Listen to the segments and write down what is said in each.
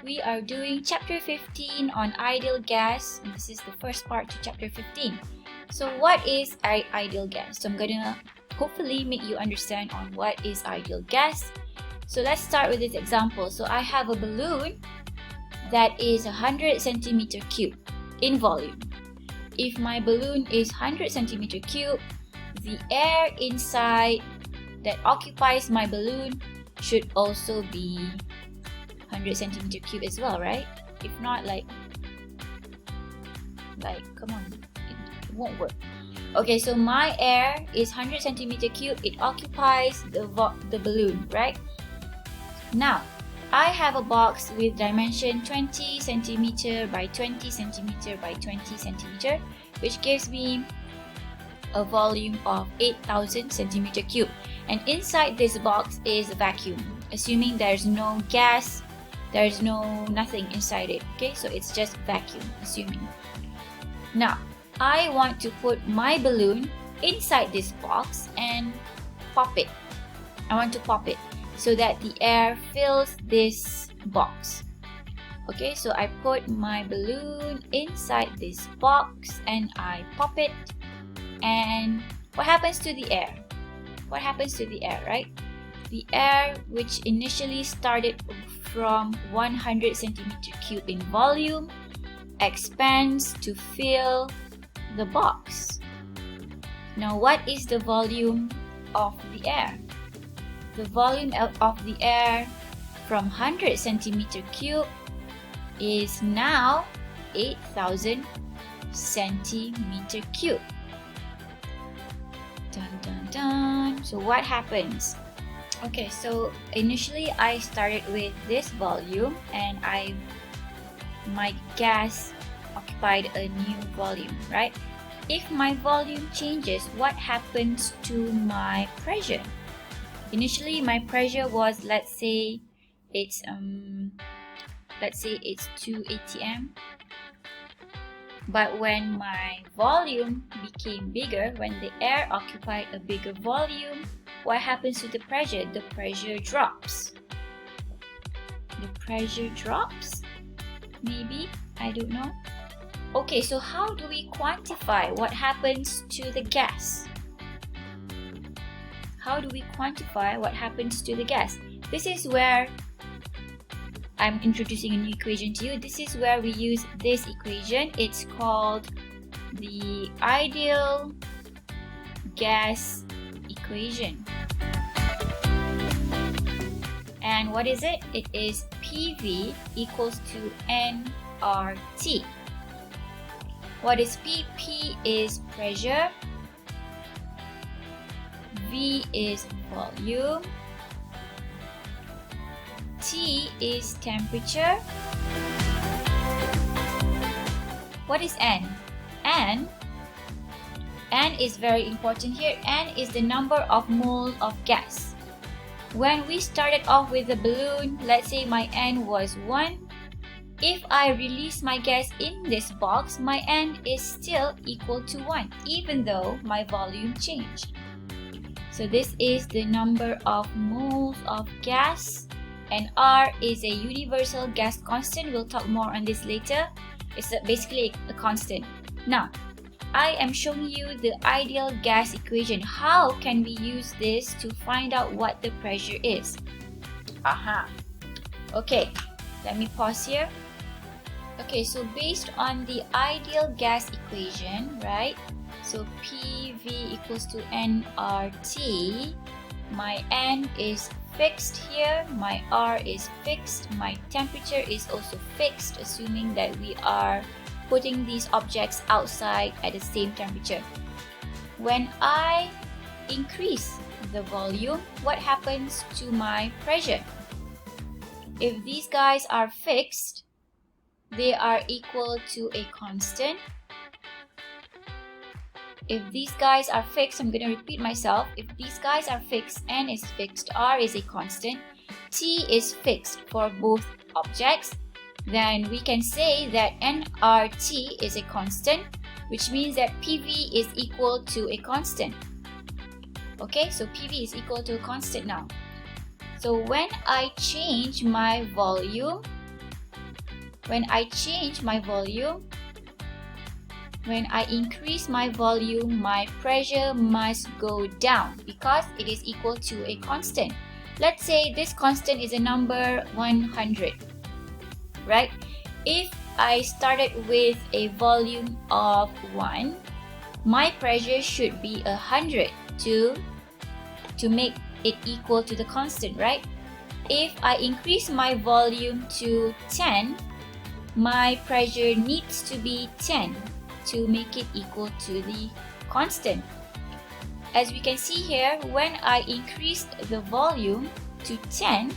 we are doing chapter 15 on ideal gas. And this is the first part to chapter 15. So what is ideal gas? So I'm gonna hopefully make you understand on what is ideal gas. So let's start with this example. So I have a balloon that is 100 centimeter cube in volume. If my balloon is 100 centimeter cube, the air inside that occupies my balloon should also be 100 centimeter cube as well, right? If not, like come on, it won't work. Okay, so my air is 100 centimeter cube. It occupies the balloon, right? Now, I have a box with dimension 20 centimeter by 20 centimeter by 20 centimeter, which gives me a volume of 8,000 centimeter cube. And inside this box is a vacuum, assuming there's no gas, there's nothing inside it. Okay, so it's just vacuum, assuming. Now, I want to put my balloon inside this box and pop it. I want to pop it so that the air fills this box. Okay, so I put my balloon inside this box and I pop it. And what happens to the air? What happens to the air, right? The air, which initially started from 100 centimeter cube in volume, expands to fill the box. Now, what is the volume of the air? The volume of the air from 100 centimeter cube is now 8,000 centimeter cube. Dun dun dun. So what happens? Okay, so initially I started with this volume and my gas occupied a new volume, right? If my volume changes, what happens to my pressure? Initially, my pressure was, let's say it's 2 atm. But when my volume became bigger, when the air occupied a bigger volume, what happens to the pressure? The pressure drops. The pressure drops? Maybe, I don't know. Okay, so how do we quantify what happens to the gas? How do we quantify what happens to the gas? This is where I'm introducing a new equation to you. This is where we use this equation. It's called the ideal gas equation. And what is it? It is PV equals to nRT. What is P? P is pressure. V is volume. T is temperature. What is N? N is very important here. N is the number of moles of gas. When we started off with the balloon, let's say my N was 1. If I release my gas in this box, my N is still equal to 1, even though my volume changed. So this is the number of moles of gas, and R is a universal gas constant. We'll talk more on this later. It's basically a constant. Now, I am showing you the ideal gas equation. How can we use this to find out what the pressure is? Aha. Okay, let me pause here. Okay, so based on the ideal gas equation, right? So PV equals to nRT. My N is fixed here, my R is fixed, my temperature is also fixed, assuming that we are putting these objects outside at the same temperature. When I increase the volume, what happens to my pressure? If these guys are fixed, they are equal to a constant. If these guys are fixed, I'm going to repeat myself. If these guys are fixed, N is fixed, R is a constant, T is fixed for both objects, then we can say that nRT is a constant, which means that PV is equal to a constant. Okay, so PV is equal to a constant now. So when I change my volume, when I change my volume, when I increase my volume, my pressure must go down because it is equal to a constant. Let's say this constant is a number 100, right? If I started with a volume of 1, my pressure should be 100 to make it equal to the constant, right? If I increase my volume to 10, my pressure needs to be 10 to make it equal to the constant. As we can see here, when I increased the volume to 10,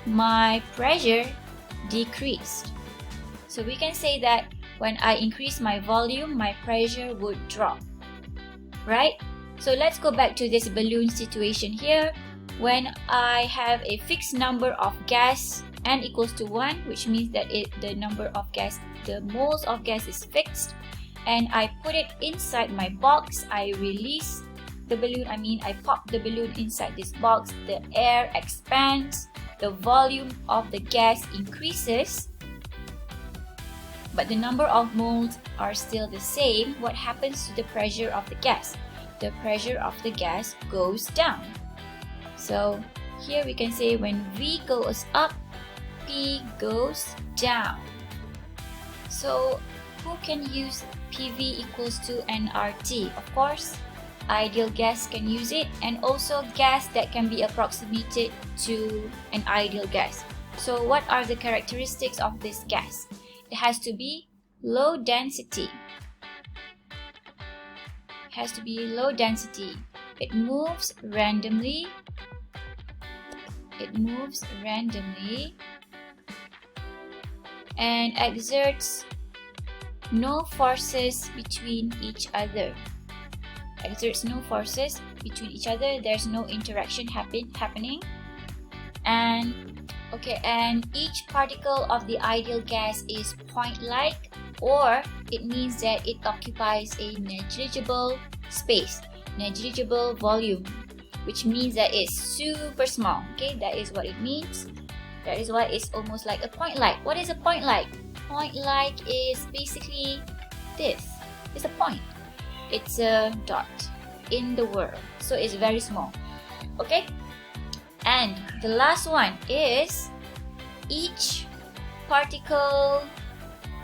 my pressure decreased. So we can say that when I increase my volume, my pressure would drop, right? So let's go back to this balloon situation here. When I have a fixed number of gas n equals to 1, which means that the number of gas, the moles of gas is fixed, and I put it inside my box, I release the balloon, I pop the balloon inside this box, the air expands, the volume of the gas increases, but the number of moles are still the same. What happens to the pressure of the gas? The pressure of the gas goes down. So here we can say when V goes up, P goes down. So who can use PV equals to nRT? Of course, ideal gas can use it, and also gas that can be approximated to an ideal gas. So what are the characteristics of this gas? It has to be low density. It has to be low density. It moves randomly. It moves randomly and exerts no forces between each other. Exerts no forces between each other. There's no interaction happening. And each particle of the ideal gas is point-like, or it means that it occupies a negligible space, negligible volume, which means that it's super small. Okay, that is what it means. That is why it's almost like a point-like. What is a point-like? Point-like is basically this. It's a point. It's a dot in the world. So it's very small. Okay? And the last one is each particle.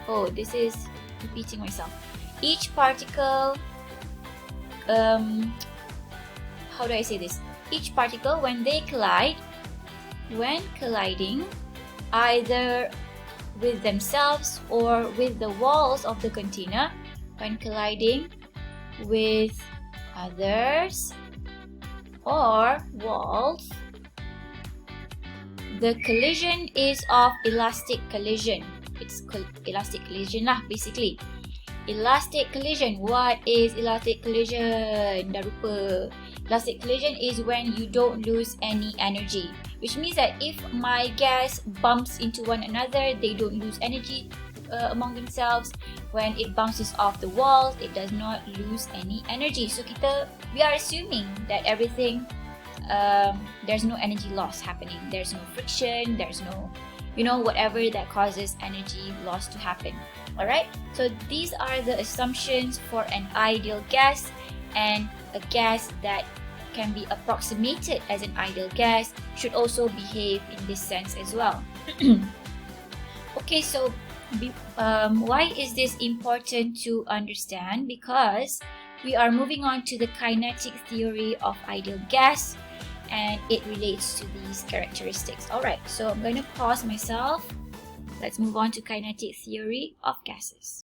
Oh, this is repeating myself. Each particle, how do I say this? Each particle, when they collide, when colliding, either with themselves or with the walls of the container, when colliding with others or walls, the collision is of elastic collision. It's elastic collision lah, basically. Elastic collision. What is elastic collision? Dah lupa. Elastic collision is when you don't lose any energy, which means that if my gas bumps into one another, they don't lose energy among themselves. When it bounces off the walls, it does not lose any energy. So we are assuming that everything, there's no energy loss happening. There's no friction. There's no, whatever that causes energy loss to happen. Alright, so these are the assumptions for an ideal gas, and a gas that can be approximated as an ideal gas should also behave in this sense as well. Okay, so why is this important to understand? Because we are moving on to the kinetic theory of ideal gas, and it relates to these characteristics. Alright, so I'm going to pause myself. Let's move on to kinetic theory of gases.